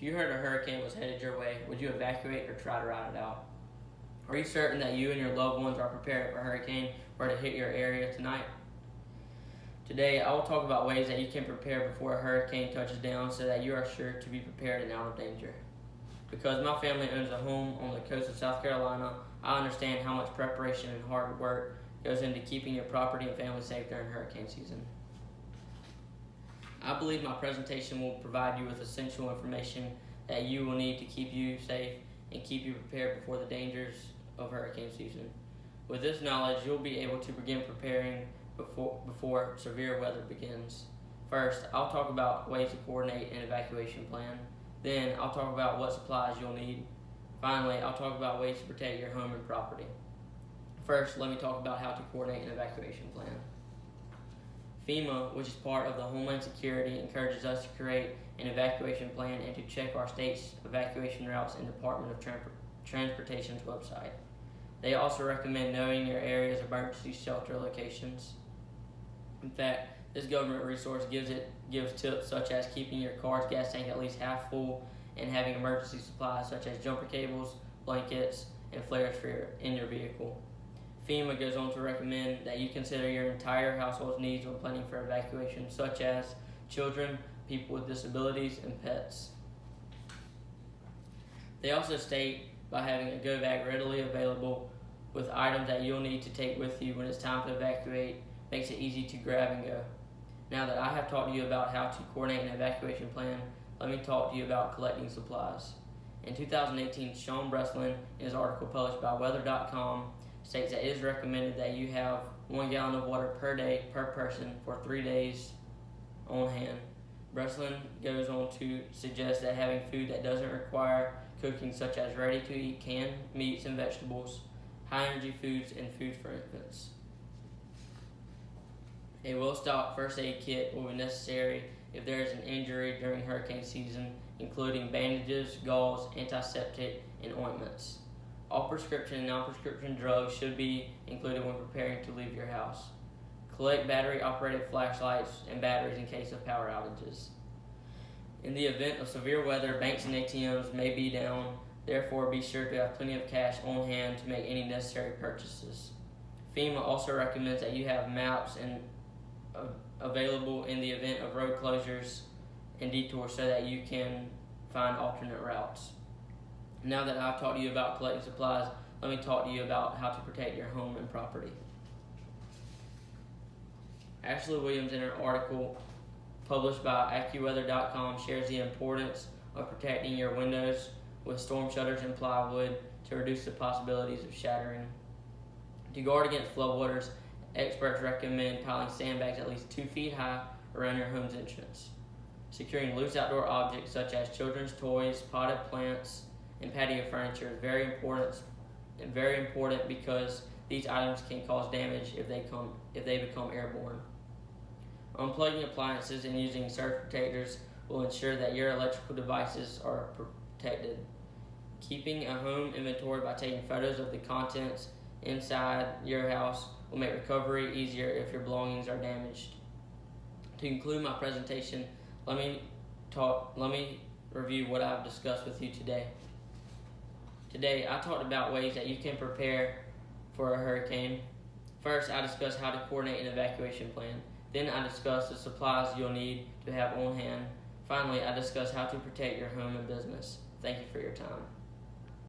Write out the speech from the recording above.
you heard a hurricane was headed your way, would you evacuate or try to ride it out? Are you certain that you and your loved ones are prepared if a hurricane were to hit your area tonight? Today, I will talk about ways that you can prepare before a hurricane touches down so that you are sure to be prepared and out of danger. Because my family owns a home on the coast of South Carolina, I understand how much preparation and hard work goes into keeping your property and family safe during hurricane season. I believe my presentation will provide you with essential information that you will need to keep you safe and keep you prepared before the dangers of hurricane season. With this knowledge, you'll be able to begin preparing before severe weather begins. First, I'll talk about ways to coordinate an evacuation plan. Then, I'll talk about what supplies you'll need. Finally, I'll talk about ways to protect your home and property. First, let me talk about how to coordinate an evacuation plan. FEMA, which is part of the Homeland Security, encourages us to create an evacuation plan and to check our state's evacuation routes and Department of Transportation's website. They also recommend knowing your area's emergency shelter locations. In fact, this government resource gives tips such as keeping your car's gas tank at least half full and having emergency supplies such as jumper cables, blankets, and flares in your vehicle. FEMA goes on to recommend that you consider your entire household's needs when planning for evacuation, such as children, people with disabilities, and pets. They also state by having a go bag readily available with items that you'll need to take with you when it's time to evacuate makes it easy to grab and go. Now that I have taught you about how to coordinate an evacuation plan, let me talk to you about collecting supplies. In 2018, Sean Breslin, in his article published by weather.com, states that it is recommended that you have 1 gallon of water per day per person for 3 days on hand. Breslin goes on to suggest that having food that doesn't require cooking, such as ready-to-eat canned meats and vegetables, high-energy foods, and food for infants. A well-stocked first aid kit will be necessary if there is an injury during hurricane season, including bandages, gauze, antiseptic, and ointments. All prescription and non-prescription drugs should be included when preparing to leave your house. Collect battery-operated flashlights and batteries in case of power outages. In the event of severe weather, banks and ATMs may be down, therefore be sure to have plenty of cash on hand to make any necessary purchases. FEMA also recommends that you have maps available in the event of road closures and detours so that you can find alternate routes. Now that I've taught you about collecting supplies, let me talk to you about how to protect your home and property. Ashley Williams, in her article published by AccuWeather.com, shares the importance of protecting your windows with storm shutters and plywood to reduce the possibilities of shattering. To guard against floodwaters, experts recommend piling sandbags at least 2 feet high around your home's entrance. Securing loose outdoor objects such as children's toys, potted plants, and patio furniture is very important because these items can cause damage if they become airborne. Unplugging appliances and using surge protectors will ensure that your electrical devices are protected. Keeping a home inventory by taking photos of the contents inside your house will make recovery easier if your belongings are damaged. To conclude my presentation, let me review what I've discussed with you today. Today, I talked about ways that you can prepare for a hurricane. First, I discussed how to coordinate an evacuation plan. Then I discussed the supplies you'll need to have on hand. Finally, I discussed how to protect your home and business. Thank you for your time.